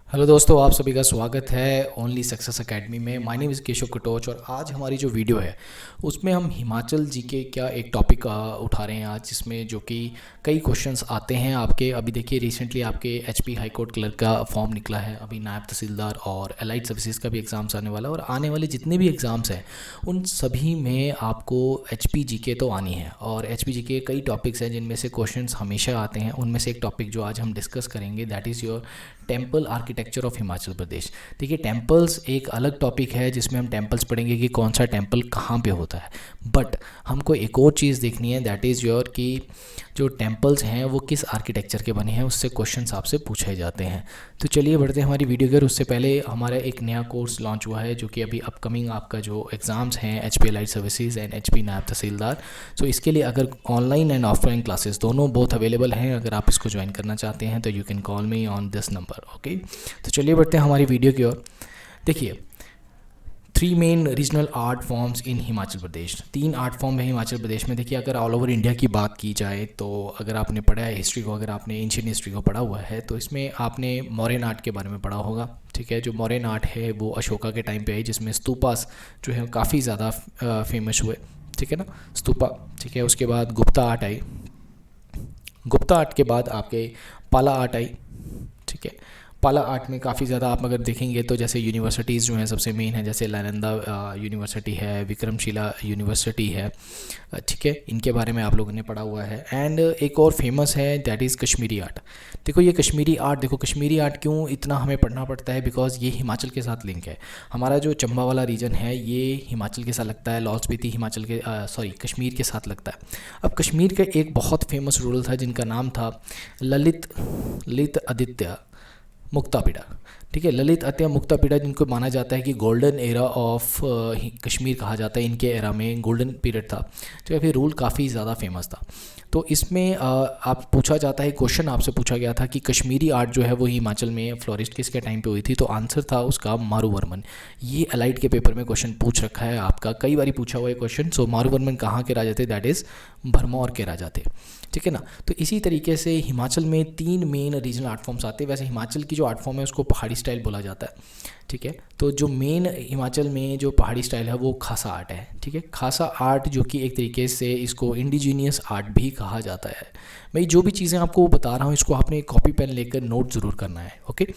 Hello दोस्तों, आप सभी का स्वागत है ओनली सक्सेस एकेडमी में। My name is Keshav Katoch और आज हमारी जो वीडियो है उसमें हम हिमाचल जीके का एक टॉपिक उठा रहे हैं आज, जिसमें जो कि कई क्वेश्चंस आते हैं आपके। अभी देखिए, रिसेंटली आपके एचपी हाई कोर्ट क्लर्क का फॉर्म निकला है, अभी नायब तहसीलदार और एलाइड सर्विसेज का भी एग्ज़ाम्स आने वाला है और आने वाले जितने भी एग्ज़ाम्स हैं उन सभी में आपको एचपी जीके तो आनी है। और एचपी जीके कई टॉपिक्स हैं जिनमें से क्वेश्चंस हमेशा आते हैं। उनमें से एक टॉपिक जो आज हम डिस्कस करेंगे that is your temple architecture of Himachal Pradesh. देखिए, टेम्पल्स एक अलग टॉपिक है जिसमें हम टेम्पल्स पढ़ेंगे कि कौन सा टेम्पल कहाँ पे होता है, बट हमको एक और चीज़ देखनी है दैट इज़ योर कि जो टेम्पल्स हैं वो किस आर्किटेक्चर के बने हैं, उससे क्वेश्चंस आपसे पूछे जाते हैं। तो चलिए बढ़ते हैं हमारी वीडियो की। उससे पहले हमारा एक नया कोर्स लॉन्च हुआ है जो कि अभी अपकमिंग आपका जो एग्ज़ाम्स हैं HP allied services and HP नायब तहसीलदार, तो इसके लिए अगर ऑनलाइन एंड ऑफलाइन क्लासेस दोनों बोथ अवेलेबल हैं। अगर आप इसको ज्वाइन करना चाहते हैं तो you can call me on this number. Okay, तो चलिए बढ़ते हैं हमारी वीडियो की ओर। देखिए, 3 main regional art forms in Himachal Pradesh, 3 art form है हिमाचल प्रदेश में। देखिए, अगर ऑल ओवर इंडिया की बात की जाए तो अगर आपने पढ़ा है हिस्ट्री को, अगर आपने एंशिएंट हिस्ट्री को पढ़ा हुआ है तो इसमें आपने मौर्यन आर्ट के बारे में पढ़ा होगा। ठीक है, जो मौर्यन आर्ट है वो अशोका के टाइम पे आई, जिसमें स्तूपास जो है काफ़ी ज़्यादा फेमस हुए। ठीक है ना, स्तूपा। ठीक है, उसके बाद Gupta art I. Gupta art के बाद आपके पाला आर्ट आई। ठीक है, पाला आर्ट में काफ़ी ज़्यादा आप अगर देखेंगे तो जैसे यूनिवर्सिटीज़ जो हैं सबसे मेन है, जैसे नालंदा यूनिवर्सिटी है, विक्रमशिला यूनिवर्सिटी है। ठीक है, इनके बारे में आप लोगों ने पढ़ा हुआ है। एंड एक और फेमस है दैट इज़ कश्मीरी आर्ट। देखो, ये कश्मीरी आर्ट, देखो कश्मीरी आर्ट क्यों इतना हमें पढ़ना पड़ता है, बिकॉज ये हिमाचल के साथ लिंक है। हमारा जो चंबा वाला रीजन है ये हिमाचल के साथ लगता है, लाहौल स्पीति हिमाचल के कश्मीर के साथ लगता है। अब कश्मीर का एक बहुत फेमस रूरल था जिनका नाम था ललित आदित्य मुक्तापिड़ा। ठीक है, ललित आदित्य मुक्तापिड़ा, जिनको माना जाता है कि गोल्डन एरा ऑफ कश्मीर कहा जाता है, इनके एरा में गोल्डन पीरियड था, तो फिर रूल काफ़ी ज़्यादा फेमस था। तो इसमें आप पूछा जाता है, क्वेश्चन आपसे पूछा गया था कि कश्मीरी आर्ट जो है वो हिमाचल में फ्लोरिस्ट किसके टाइम पे हुई थी, तो आंसर था उसका मारूवर्मन। ये एलाइड के पेपर में क्वेश्चन पूछ रखा है आपका, कई बार पूछा हुआ है क्वेश्चन। सो मारूवर्मन कहाँ के राजा थे, दैट इज़ भरमौर के राजा थे। ठीक है ना, तो इसी तरीके से हिमाचल में 3 मेन रीजनल आर्ट फॉर्म्स आते हैं। वैसे हिमाचल की जो आर्ट फॉर्म है उसको पहाड़ी स्टाइल बोला जाता है। ठीक है, तो जो मेन हिमाचल में जो पहाड़ी स्टाइल है वो खासा आर्ट है। ठीक है, खासा आर्ट जो कि एक तरीके से इसको इंडिजीनियस आर्ट भी कहा जाता है। भाई, जो भी चीज़ें आपको बता रहा हूँ इसको आपने कॉपी पेन लेकर नोट ज़रूर करना है। Okay,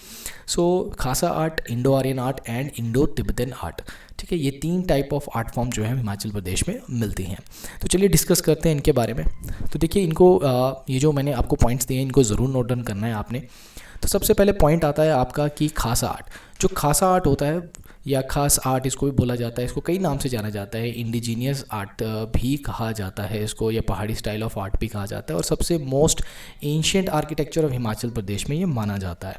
so Khasa art, Indo Aryan art and Indo Tibetan art. ठीक है, ये 3 टाइप ऑफ आर्ट फॉर्म जो है हिमाचल प्रदेश में मिलती हैं। तो चलिए डिस्कस करते हैं इनके बारे में। तो देखिए, इनको ये जो मैंने आपको पॉइंट्स दिए हैं इनको ज़रूर नोट डाउन करना है आपने। तो सबसे पहले पॉइंट आता है आपका कि खासा आर्ट। जो खासा आर्ट होता है या खास आर्ट इसको भी बोला जाता है, इसको कई नाम से जाना जाता है। इंडिजीनियस आर्ट भी कहा जाता है इसको, या पहाड़ी स्टाइल ऑफ आर्ट भी कहा जाता है, और सबसे most ancient architecture of Himachal Pradesh में ये माना जाता है।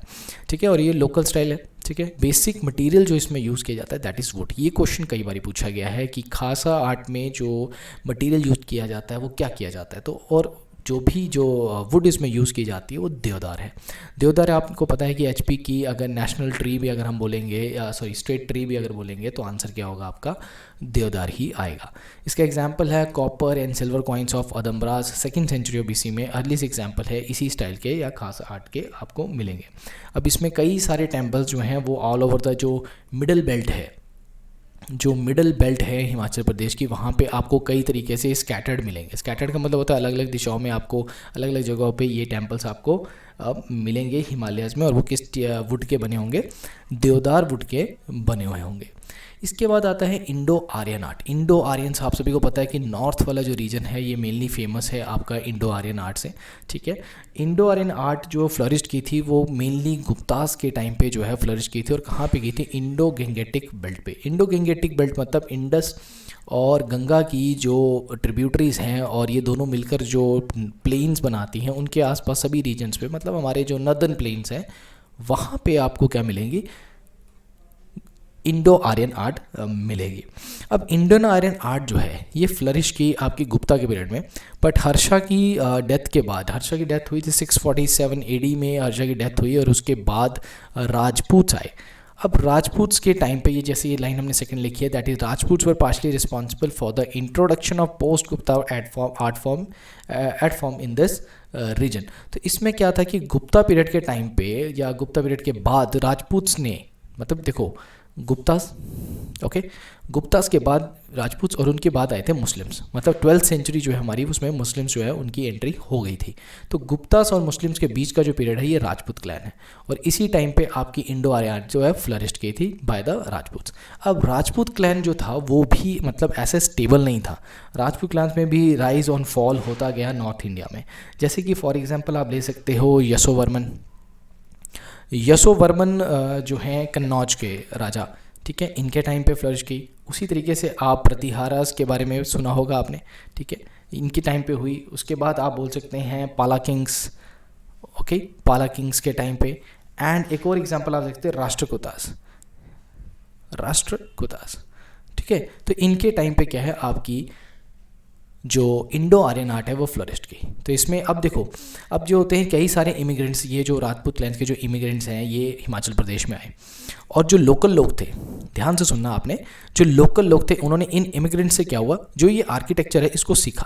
ठीक है, और ये लोकल स्टाइल है। ठीक है, बेसिक मटेरियल जो इसमें यूज़ किया जाता है दैट इज़ वुड। ये क्वेश्चन कई बार पूछा गया है कि खासा आर्ट में जो मटेरियल यूज़ किया जाता है वो क्या किया जाता है, तो और जो वुड इसमें यूज़ की जाती है वो देवदार है। देवदार आपको पता है कि एचपी की अगर नेशनल ट्री भी अगर हम बोलेंगे, या स्टेट ट्री भी अगर बोलेंगे, तो आंसर क्या होगा आपका, देवदार ही आएगा। इसका एग्जांपल है copper and silver coins of Audumbaras 2nd century of BC में। अर्ली से एग्जांपल है इसी स्टाइल के या खास आर्ट के आपको मिलेंगे। अब इसमें कई सारे टेम्पल्स जो हैं वो ऑल ओवर द जो मिडल बेल्ट है, जो मिडल बेल्ट है हिमाचल प्रदेश की, वहाँ पे आपको कई तरीके से स्कैटर्ड मिलेंगे। स्कैटर्ड का मतलब होता है अलग अलग दिशाओं में आपको अलग अलग जगहों पे ये टेम्पल्स आपको मिलेंगे हिमालयस में, और वो किस वुड के बने होंगे, देवदार वुड के बने हुए होंगे। इसके बाद आता है Indo Aryan art. Indo Aryan आप सभी को पता है कि नॉर्थ वाला जो रीजन है ये मेनली फेमस है आपका इंडो आर्यन आर्ट से। ठीक है, इंडो आर्यन आर्ट जो फ्लरिश की थी वो मेनली गुप्तास के टाइम पे जो है फ्लरिश की थी, और कहाँ पे की थी, इंडो गेंगेटिक बेल्ट पे। इंडो गेंगेटिक बेल्ट मतलब इंडस और गंगा की जो ट्रिब्यूटरीज़ हैं और ये दोनों मिलकर जो प्लेन्स बनाती हैं, उनके आसपास सभी रीजन्स पे, मतलब हमारे जो नर्दर्न प्लेन्स हैं वहाँ पे आपको क्या मिलेंगी, इंडो आर्यन आर्ट मिलेगी। अब इंडो आर्यन आर्ट जो है ये फ्लरिश की आपकी गुप्ता के पीरियड में, बट हर्षा की डेथ के बाद, हर्षा की डेथ हुई थी 647 एडी में, हर्षा की डेथ हुई और उसके बाद राजपूत आए। अब राजपूत्स के टाइम पे, ये जैसे ये लाइन हमने सेकंड लिखी है, that is Rajputs were partially responsible for the introduction of post Gupta art form in this region. तो इसमें क्या था कि गुप्ता पीरियड के टाइम पे या गुप्ता पीरियड के बाद राजपूत्स ने, मतलब देखो गुप्तास, ओके, गुप्तास के बाद राजपूत्स और उनके बाद आए थे मुस्लिम्स, मतलब 12th सेंचुरी जो है हमारी, उसमें मुस्लिम्स जो है उनकी एंट्री हो गई थी। तो गुप्तास और मुस्लिम्स के बीच का जो पीरियड है ये राजपूत क्लैन है, और इसी टाइम पे आपकी इंडो आर्यन जो है फ्लरिश्ड की थी बाय द राजपूत्स। अब राजपूत क्लैन जो था वो भी मतलब ऐसे स्टेबल नहीं था, राजपूत क्लैन में भी राइज ऑन फॉल होता गया नॉर्थ इंडिया में। जैसे कि फॉर एग्जाम्पल आप ले सकते हो यशोवर्मन जो हैं कन्नौज के राजा, ठीक है, इनके टाइम पे फ्लरिश की। उसी तरीके से आप प्रतिहारास के बारे में सुना होगा आपने, ठीक है, इनके टाइम पे हुई। उसके बाद आप बोल सकते हैं पाला किंग्स, ओके, पाला किंग्स के टाइम पे। एंड एक और एग्जांपल आप सकते हैं राष्ट्रकूतास, ठीक है। तो इनके टाइम पे क्या है, आपकी जो इंडो आर्यन आर्ट है वो फ्लरिश्ड की। तो इसमें अब देखो, अब जो होते हैं कई सारे इमिग्रेंट्स, ये जो राजपूत क्लैन के जो इमिग्रेंट्स हैं ये हिमाचल प्रदेश में आए, और जो लोकल लोग थे, ध्यान से सुनना आपने, जो लोकल लोग थे उन्होंने इन इमिग्रेंट से क्या हुआ, जो ये आर्किटेक्चर है इसको सीखा।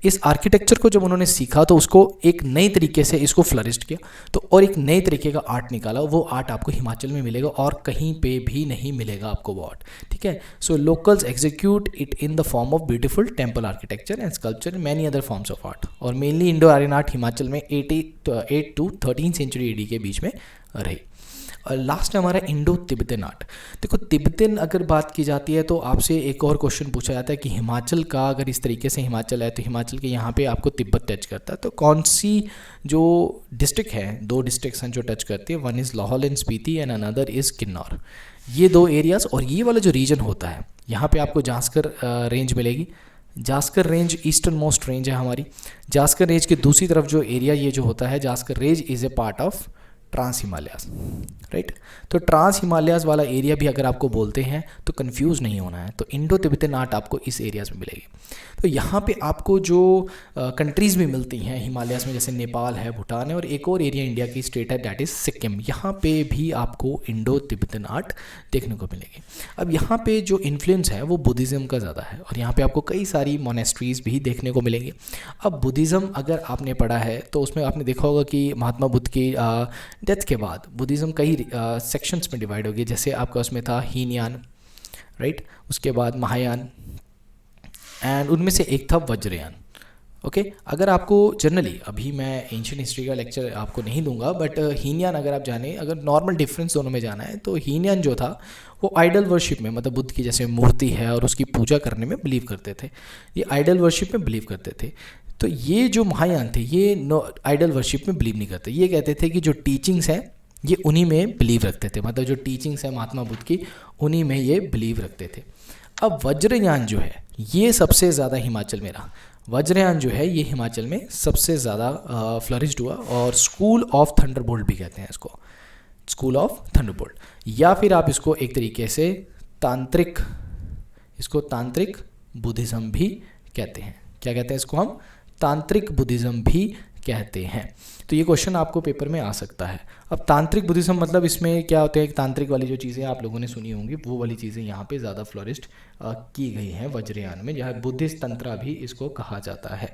इस आर्किटेक्चर को जब उन्होंने सीखा तो उसको एक नई तरीके से इसको फ्लरिश्ड किया, तो और एक नई तरीके का आर्ट निकाला। वो आर्ट आपको हिमाचल में मिलेगा और कहीं पे भी नहीं मिलेगा आपको वो आर्ट, ठीक है। So locals execute it in the form of beautiful temple architecture and sculpture and many other forms of art. और mainly Indo Aryan art Himachal में 8 to 13 सेंचुरी AD के बीच में रही। और लास्ट है हमारा इंडो तिब्बतन आर्ट। देखो तिब्बतन अगर बात की जाती है तो आपसे एक और क्वेश्चन पूछा जाता है कि हिमाचल का, अगर इस तरीके से हिमाचल है तो हिमाचल के यहाँ पे आपको तिब्बत टच करता है, तो कौन सी जो डिस्ट्रिक्ट है, 2 डिस्ट्रिक्ट्स हैं जो टच करती है, one is Lahaul and Spiti and another is Kinnaur. ये 2 एरियाज़, और ये वाला जो रीजन होता है यहाँ पर आपको जास्कर रेंज मिलेगी। Zanskar range eastern most range है हमारी। जास्कर रेंज के दूसरी तरफ जो एरिया ये जो होता है, Zanskar range is a part of trans Himalayas, right. तो ट्रांस हिमालयाज़ वाला एरिया भी अगर आपको बोलते हैं तो कंफ्यूज नहीं होना है, तो इंडो तिब्बतन आर्ट आपको इस एरियाज़ में मिलेगी। तो यहाँ पे आपको जो कंट्रीज़ भी मिलती हैं हिमालयाज़ में, जैसे नेपाल है, भूटान है, और एक और एरिया इंडिया की स्टेट है दैट इज़ सिक्किम, यहाँ पे भी आपको इंडो तिब्बतन आर्ट देखने को मिलेगी। अब यहाँ पे जो इन्फ्लुएंस है वो बुद्धिज़्म का ज़्यादा है, और यहाँ पे आपको कई सारी मोनेस्ट्रीज़ भी देखने को मिलेंगी। अब बुद्धिज़्म अगर आपने पढ़ा है तो उसमें आपने देखा होगा कि महात्मा बुद्ध की डेथ के बाद बुद्धिज़्म कई सेक्शंस में डिवाइड हो गई। जैसे आपका उसमें था हीनयान, राइट, उसके बाद महायान, एंड उनमें से एक था वज्रयान, ओके। अगर आपको जनरली, अभी मैं एंशिएंट हिस्ट्री का लेक्चर आपको नहीं दूंगा, बट हीनयान अगर आप जाने, अगर नॉर्मल डिफरेंस दोनों में जाना है तो हीनयान जो था वो आइडल वर्शिप में, मतलब बुद्ध की जैसे मूर्ति है और उसकी पूजा करने में बिलीव करते थे, ये आइडल वर्शिप में बिलीव करते थे। तो ये जो महायान थे ये आइडल वर्शिप में बिलीव नहीं करते, ये कहते थे कि जो टीचिंग्स हैं ये उन्हीं में बिलीव रखते थे, मतलब जो टीचिंग्स है महात्मा बुद्ध की उन्हीं में ये बिलीव रखते थे। अब वज्रयान जो है ये सबसे ज़्यादा हिमाचल में रहा। वज्रयान जो है ये हिमाचल में सबसे ज़्यादा फ्लरिश्ड हुआ, और स्कूल ऑफ थंडरबोल्ट भी कहते हैं इसको, स्कूल ऑफ थंडरबोल्ट, या फिर आप इसको एक तरीके से तांत्रिक बुद्धिज़्म भी कहते हैं। क्या कहते हैं इसको हम? तांत्रिक बुद्धिज़्म भी कहते हैं। तो ये क्वेश्चन आपको पेपर में आ सकता है। अब तांत्रिक बुद्धिज़्म मतलब इसमें क्या होता है, तांत्रिक वाली जो चीज़ें आप लोगों ने सुनी होंगी वो वाली चीज़ें यहाँ पे ज़्यादा फ्लोरिस्ट की गई हैं वज्रयान में, जहाँ बुद्धिस्ट तंत्रा भी इसको कहा जाता है।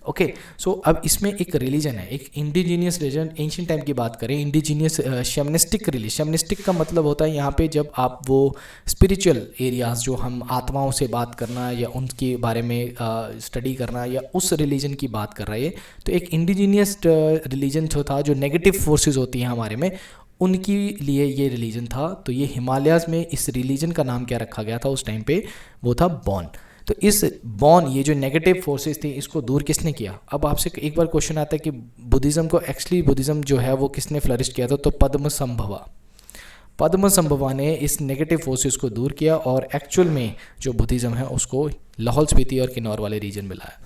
ओके, सो अब इसमें एक रिलीजन है, एक इंडिजीनियस रिलीजन। एंशिएंट टाइम की बात करें, इंडिजीनियस शैमनिस्टिक रिलीजन, शैमनिस्टिक का मतलब होता है यहाँ पे जब आप वो स्पिरिचुअल एरियाज़, जो हम आत्माओं से बात करना या उनके बारे में स्टडी करना या उस रिलीजन की बात कर रहे हैं, तो एक इंडिजीनियस रिलीजन जो था, जो नेगेटिव फोर्सेस होती हैं हमारे में, उनके लिए ये रिलीजन था। तो ये हिमालयाज़ में इस रिलीजन का नाम क्या रखा गया था उस टाइम पे, वो था बॉन। तो इस बॉन, ये जो नेगेटिव फोर्सेस थी, इसको दूर किसने किया? अब आपसे एक बार क्वेश्चन आता है कि बुद्धिज़्म को एक्चुअली बुद्धिज़्म जो है वो किसने फ्लरिश किया था, तो पद्मसंभवा ने इस नेगेटिव फोर्सेस को दूर किया और एक्चुअल में जो बुद्धिज़्म है उसको लाहौल स्पीति और किन्नौर वाले रीजन में लाया।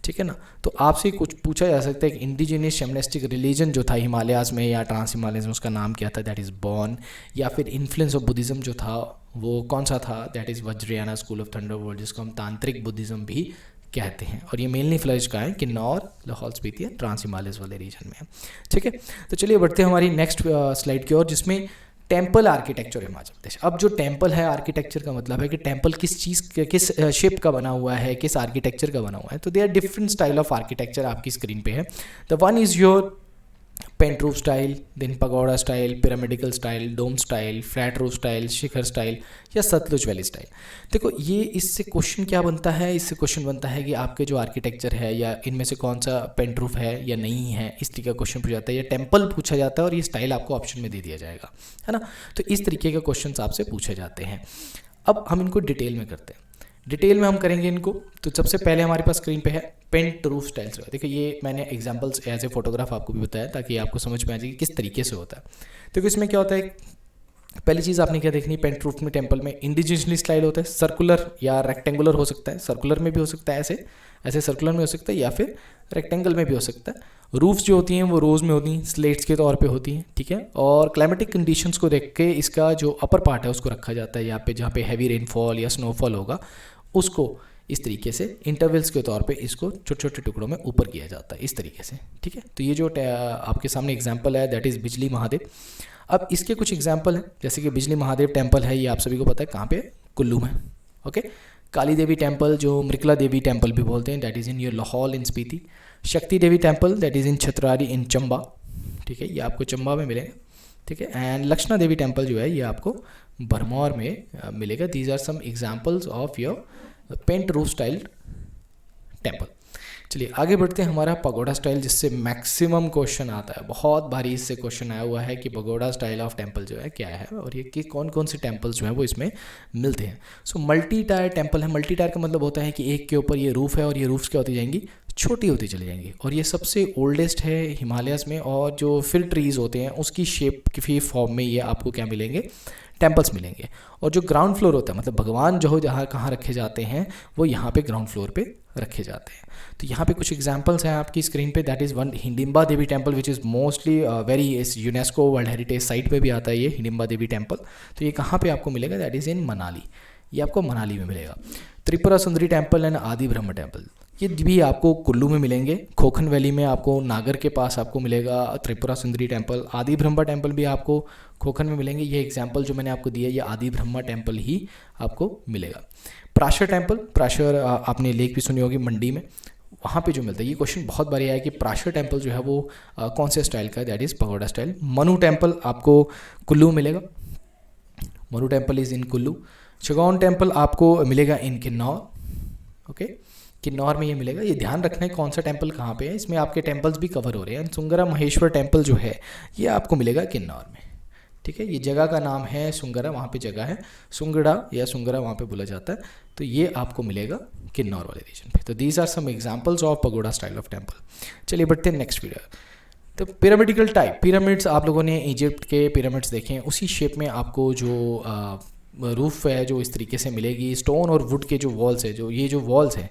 ठीक है ना। तो आपसे कुछ पूछा जा सकता है कि इंडिजिनियस शैमनिस्टिक रिलीजन जो था हिमालयाज़ में या ट्रांस हिमालयज़ में, उसका नाम क्या था, दैट इज़ बॉन। या फिर इन्फ्लुएंस ऑफ बुद्धिज़्म जो था वो कौन सा था, that is Vajrayana school of thunderbolt, जिसको हम तांत्रिक बुद्धिज़्म भी कहते हैं। और ये मेनली फ्लरिश का है किन्नौर, लाहौल स्पीति, ट्रांस हिमालयज़ वाले रीजन में। ठीक है, तो चलिए बढ़ते हैं हमारी नेक्स्ट स्लाइड की ओर, जिसमें टेम्पल आर्किटेक्चर हिमाचल प्रदेश। अब जो टेम्पल है आर्किटेक्चर का मतलब है कि टेम्पल किस चीज़ किस शेप का बना हुआ है, किस आर्किटेक्चर का बना हुआ है। तो they are different style of architecture आपकी स्क्रीन पे है। The one is your pent roof style, then pagoda style, pyramidical style, dome style, flat roof style, shikhar style या सतलुज वैली स्टाइल। देखो ये इससे क्वेश्चन क्या बनता है, इससे क्वेश्चन बनता है कि आपके जो आर्किटेक्चर है या इनमें से कौन सा पेंट रूफ है या नहीं है, इस तरीके का क्वेश्चन पूछा जाता है, या टेम्पल पूछा जाता है और ये स्टाइल आपको ऑप्शन में दे दिया जाएगा, है ना। तो इस तरीके के क्वेश्चन आपसे पूछे जाते हैं। अब हम इनको डिटेल में करते हैं, डिटेल में हम करेंगे इनको। तो सबसे पहले हमारे पास स्क्रीन पे है पेंट रूफ स्टाइल्स। देखिए ये मैंने एग्जांपल्स एज ए फोटोग्राफ आपको भी बताया ताकि आपको समझ में आ जाए कि किस तरीके से होता है। देखो इसमें क्या होता है, पहली चीज़ आपने क्या देखनी, पेंट रूफ में टेम्पल में इंडिजिनसली स्टाइल होता है, सर्कुलर या रेक्टेंगुलर हो सकता है, सर्कुलर में भी हो सकता है, ऐसे ऐसे सर्कुलर में हो सकता है या फिर रेक्टेंगल में भी हो सकता है। रूफ्स जो होती हैं वो रोज़ में होती हैं, स्लेट्स के तौर पे होती हैं, ठीक है। और क्लाइमेटिक कंडीशंस को देख के इसका जो अपर पार्ट है उसको रखा जाता है, यहाँ पे जहाँ पे हैवी रेनफॉल या स्नोफॉल होगा उसको इस तरीके से इंटरवल्स के तौर पे इसको छोटे छोटे टुकड़ों में ऊपर किया जाता है इस तरीके से, ठीक है। तो ये जो आपके सामने एग्जांपल है दैट इज़ बिजली महादेव। अब इसके कुछ एग्जांपल हैं, जैसे कि बिजली महादेव टेम्पल है, ये आप सभी को पता है कहाँ पे, कुल्लू में, ओके। काली देवी टेम्पल जो मृकला देवी टेम्पल भी बोलते हैं, that is in your Lahaul in Spiti. Shakti Devi temple that is in Chhatrari in Chamba, ठीक है, ये आपको चंबा में मिलेगा, ठीक है। एंड लक्षणा देवी टेम्पल जो है ये आपको भरमौर में मिलेगा। These are some examples of your pent roof style temple. चलिए आगे बढ़ते हैं, हमारा पगोड़ा स्टाइल जिससे मैक्सिमम क्वेश्चन आता है, बहुत भारी इससे क्वेश्चन आया हुआ है कि पगोड़ा स्टाइल ऑफ टेम्पल जो है क्या है और ये कि कौन कौन से टेम्पल्स जो है वो इसमें मिलते हैं। सो मल्टी टायर टेम्पल है। मल्टी टायर का मतलब होता है कि एक के ऊपर ये रूफ है और ये रूफ्स क्या होती जाएंगी, छोटी होती चली जाएंगी। और ये सबसे ओल्डेस्ट है हिमालयस में, और जो फिर ट्रीज़ होते हैं उसकी शेप की फॉर्म में ये आपको क्या मिलेंगे, टेम्पल्स मिलेंगे। और जो ग्राउंड फ्लोर होता है मतलब भगवान जो जहाँ कहाँ रखे जाते हैं वो यहाँ पे ग्राउंड फ्लोर पे रखे जाते हैं। तो यहाँ पे कुछ एग्जांपल्स हैं आपकी स्क्रीन पे, that is one Hidimba Devi temple which is mostly very इस यूनेस्को वर्ल्ड हेरिटेज साइट पे भी आता है ये हिडिंबा देवी टेम्पल। तो ये कहाँ पे आपको मिलेगा, दैट इज़ इन मनाली, ये आपको मनाली में मिलेगा। त्रिपुरा सुंदरी टेम्पल एंड आदि ब्रह्म टेम्पल ये भी आपको कुल्लू में मिलेंगे। खोखन वैली में आपको नागर के पास आपको मिलेगा त्रिपुरा सुंदरी टेम्पल। आदि ब्रह्मा टेम्पल भी आपको खोखन में मिलेंगे। ये एग्जाम्पल जो मैंने आपको दिया ये आदि ब्रह्मा टेम्पल ही आपको मिलेगा। प्राशर टेम्पल, प्राशर आपने लेक भी सुनी होगी मंडी में, वहाँ पे जो मिलता है। ये क्वेश्चन बहुत बारी आया कि प्राशर टेम्पल जो है वो कौन से स्टाइल का है, that is pagoda style. Manu temple आपको कुल्लू मिलेगा, Manu temple is in Kullu. Chagaon temple आपको मिलेगा इन किन्नौर, ओके, किन्नौर में ये मिलेगा। ये ध्यान रखना है कौन सा टेम्पल कहाँ पे है, इसमें आपके टेम्पल्स भी कवर हो रहे हैं। सुंगरा महेश्वर टेम्पल जो है ये आपको मिलेगा किन्नौर में, ठीक है। ये जगह का नाम है सुंगरा, वहाँ पे जगह है सुंगड़ा या सुंगरा वहाँ पे बोला जाता है। तो ये आपको मिलेगा किन्नौर वाले रीजन पे। तो these are some examples of pagoda style of temple. चलिए बढ़ते हैं नेक्स्ट वीडियो। तो पिरामिडिकल टाइप, पिरामिड्स आप लोगों ने इजिप्ट के पिरामिड्स देखे हैं, उसी शेप में आपको जो रूफ है जो इस तरीके से मिलेगी। स्टोन और वुड के जो वॉल्स है, जो ये जो वॉल्स हैं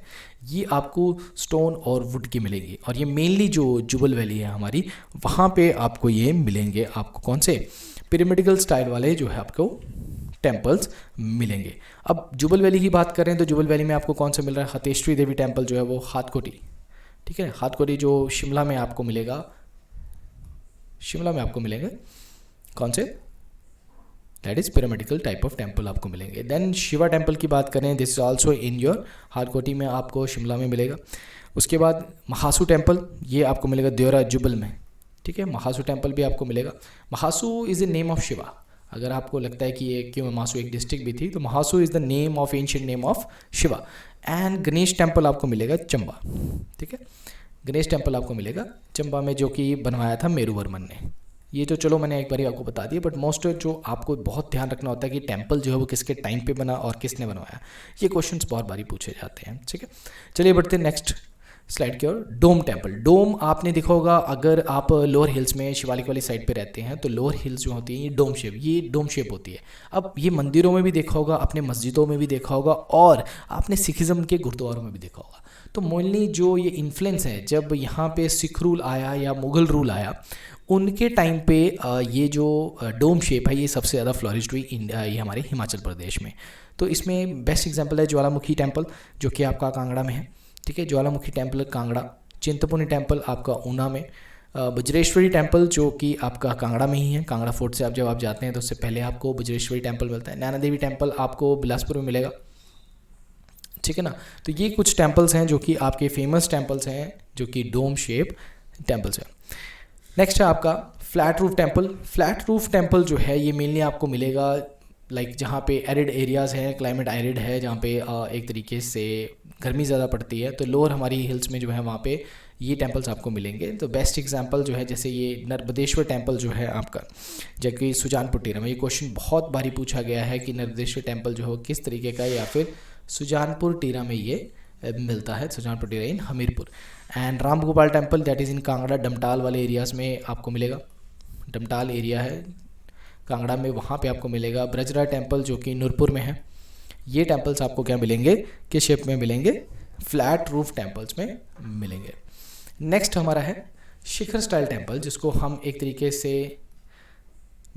ये आपको स्टोन और वुड की मिलेगी। और ये मेनली जो जुबल वैली है हमारी, वहाँ पे आपको ये मिलेंगे। आपको कौन से पिरामिडिकल स्टाइल वाले जो है आपको टेम्पल्स मिलेंगे। अब जुबल वैली की बात करें तो जुबल वैली में आपको कौन सा मिल रहा है, हतेश्वरी देवी टेम्पल जो है वो हाथकोटी, ठीक है। हाथकोटी जो शिमला में आपको मिलेगा, शिमला में आपको मिलेंगे कौन से, that is pyramidical type of temple आपको मिलेंगे। देन शिवा टेम्पल की बात करें, this is also in your Hatkoti में, आपको शिमला में मिलेगा। उसके बाद महासू टेम्पल ये आपको मिलेगा देवरा जुबल में, ठीक है। महासू टेम्पल भी आपको मिलेगा। Mahasu is the name of Shiva. अगर आपको लगता है कि ये क्यों महासू एक डिस्ट्रिक्ट भी थी, तो Mahasu is the name of ancient name of Shiva. And Ganesh temple आपको मिलेगा चंबा, ठीक है। गणेश टेम्पल आपको मिलेगा चंबा में, जो कि बनवाया था मेरुवर्मन ने। ये तो चलो मैंने एक बार आपको बता दिया, बट मोस्ट जो आपको बहुत ध्यान रखना होता है कि टेम्पल जो है वो किसके टाइम पे बना और किसने बनवाया। ये क्वेश्चंस बहुत बारी पूछे जाते हैं, ठीक है। चलिए बढ़ते हैं नेक्स्ट स्लाइड की ओर। डोम टेम्पल, डोम आपने देखा होगा, अगर आप लोअर हिल्स में शिवालिक वाली साइड पे रहते हैं तो लोअर हिल्स जो होती हैं ये डोम शेप होती है। अब ये मंदिरों में भी देखा होगा, अपने मस्जिदों में भी देखा होगा, और आपने सिखिज़्म के गुरुद्वारों में भी देखा होगा। तो मोस्टली जो ये इन्फ्लुएंस है, जब यहाँ पे सिख रूल आया या मुग़ल रूल आया, उनके टाइम पे ये जो डोम शेप है ये सबसे ज़्यादा फ्लॉरिश्ड हुई इंडिया, ये हमारे हिमाचल प्रदेश में। तो इसमें बेस्ट एग्जांपल है ज्वालामुखी टेम्पल जो कि आपका कांगड़ा में है, ठीक है। ज्वालामुखी टेम्पल कांगड़ा। चिंतपूर्णी टेम्पल आपका ऊना में। बज्रेश्वरी टेम्पल जो कि आपका कांगड़ा में ही है। कांगड़ा फोर्ट से जब आप जाते हैं तो उससे पहले आपको बज्रेश्वरी टेम्पल मिलता है। नैना देवी टेम्पल आपको बिलासपुर में मिलेगा, ठीक है ना। तो ये कुछ टेम्पल्स हैं जो कि आपके फेमस टेम्पल्स हैं, जो कि डोम शेप टेम्पल्स हैं। नेक्स्ट है आपका flat roof temple. Flat roof temple जो है ये मेनली आपको मिलेगा लाइक जहाँ पे एरिड एरियाज़ हैं, क्लाइमेट एरिड है, जहाँ पे एक तरीके से गर्मी ज़्यादा पड़ती है, तो लोअर हमारी हिल्स में जो है वहाँ पे ये टेम्पल्स आपको मिलेंगे। तो बेस्ट एग्जांपल जो है जैसे ये नर्मदेश्वर टेम्पल जो है आपका, जो कि सुजानपुर टीरा में, ये क्वेश्चन बहुत बारी पूछा गया है कि नर्मदेश्वर टेम्पल जो है किस तरीके का, या फिर सुजानपुर टीरा में ये मिलता है, Sujanpur Tira in Hamirpur. And Ram Gopal temple that is in Kangra, Damtal वाले एरियाज़ में आपको मिलेगा, डमटाल एरिया है कांगड़ा में, वहाँ पे आपको मिलेगा। ब्रजरा टेम्पल जो कि नूरपुर में है। ये टेम्पल्स आपको क्या मिलेंगे, किस शेप में मिलेंगे, फ्लैट रूफ टेम्पल्स में मिलेंगे। नेक्स्ट हमारा है शिखर स्टाइल टेम्पल, जिसको हम एक तरीके से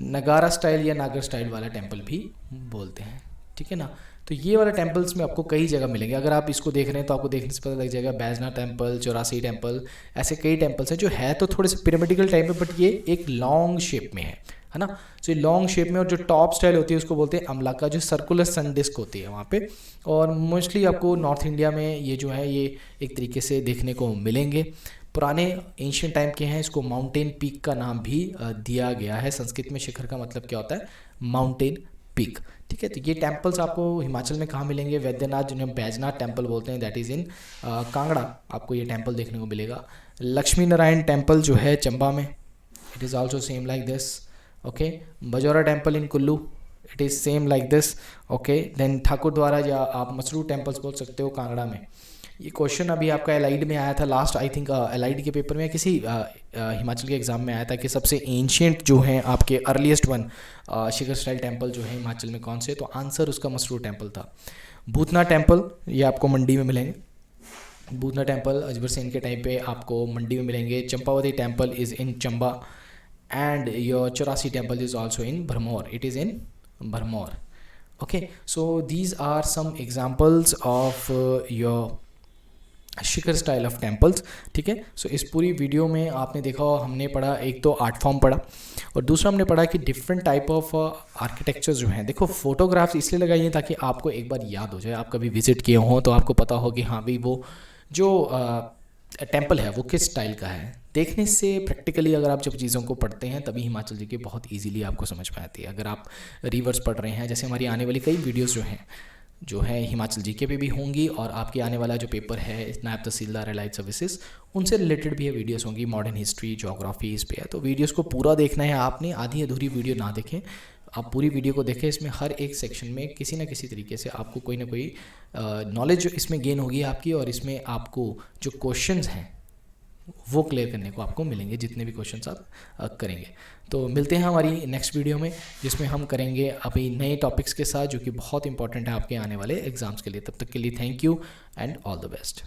नगारा स्टाइल या नागर स्टाइल वाला टेम्पल भी बोलते हैं, ठीक है ना। तो ये वाला टेम्पल्स में आपको कई जगह मिलेंगे। अगर आप इसको देख रहे हैं तो आपको देखने से पता लग जाएगा, बैजनाथ टेम्पल, चौरासी टेम्पल, ऐसे कई टेम्पल्स हैं जो है तो थोड़े से पिरामिडिकल टाइप में, बट ये एक लॉन्ग शेप में है ना। तो ये लॉन्ग शेप में, और जो टॉप स्टाइल होती है उसको बोलते हैं अमला का, जो सर्कुलर सन डिस्क होती है वहाँ पे। और मोस्टली आपको नॉर्थ इंडिया में ये जो है ये एक तरीके से देखने को मिलेंगे। पुराने एंशियंट टाइम के हैं, इसको माउंटेन पीक का नाम भी दिया गया है। संस्कृत में शिखर का मतलब क्या होता है, माउंटेन पीक, ठीक है। तो ये टेम्पल्स आपको हिमाचल में कहाँ मिलेंगे, वैद्यनाथ जिन्हें हम बैजनाथ टेम्पल बोलते हैं, दैट इज़ इन कांगड़ा, आपको ये टेम्पल देखने को मिलेगा। लक्ष्मी नारायण टेम्पल जो है चंबा में, it is also same like this, okay. Bajaura temple in Kullu, it is same like this, okay. Then Thakur द्वारा, या आप मसरू टेम्पल्स बोल सकते हो, कांगड़ा में। ये क्वेश्चन अभी आपका एलाइड में आया था लास्ट, आई थिंक एलाइड के पेपर में, किसी हिमाचल के एग्ज़ाम में आया था कि सबसे एंशियंट जो हैं आपके अर्लीस्ट वन शिखर स्टाइल टेम्पल जो है हिमाचल में कौन से, तो आंसर उसका मसरूर टेम्पल था। भूतनाथ टेम्पल ये आपको मंडी में मिलेंगे। भूतनाथ टेम्पल अजबर सेन के टाइम पे आपको मंडी में मिलेंगे। Champavati temple is in Chamba, and your Chaurasi temple is also in Bharmour, it is in Bharmour, okay. So these are some examples of your Shikhara style of temples, ठीक है। सो इस पूरी वीडियो में आपने देखा, हमने पढ़ा, एक तो आर्ट फॉर्म पढ़ा, और दूसरा हमने पढ़ा कि डिफरेंट टाइप ऑफ आर्किटेक्चर जो हैं। देखो फोटोग्राफ्स इसलिए लगाइए ताकि आपको एक बार याद हो जाए, आप कभी विजिट किए हों तो आपको पता हो कि हाँ भाई वो जो टेम्पल है वो किस स्टाइल का है। देखने से प्रैक्टिकली अगर आप जब चीज़ों को पढ़ते हैं तभी हिमाचल जी के बहुत ईजिली आपको समझ में आती है। अगर आप रिवर्स पढ़ रहे हैं, जैसे हमारी आने वाली कई वीडियोज़ जो है हिमाचल जीके पे भी होंगी, और आपके आने वाला जो पेपर है नायब तहसीलदार एलाइड सर्विसेज, उनसे रिलेटेड भी ये वीडियोस होंगी। मॉडर्न हिस्ट्री, ज्योग्राफी इस पे है, तो वीडियोस को पूरा देखना है आपने, आधी अधूरी वीडियो ना देखें, आप पूरी वीडियो को देखें। इसमें हर एक सेक्शन में किसी न किसी तरीके से आपको कोई ना कोई नॉलेज इसमें गेन होगी आपकी, और इसमें आपको जो क्वेश्चंस हैं वो क्लियर करने को आपको मिलेंगे, जितने भी क्वेश्चंस आप करेंगे। तो मिलते हैं हमारी नेक्स्ट वीडियो में, जिसमें हम करेंगे अभी नए टॉपिक्स के साथ, जो कि बहुत इंपॉर्टेंट है आपके आने वाले एग्जाम्स के लिए। तब तक के लिए thank you and all the best.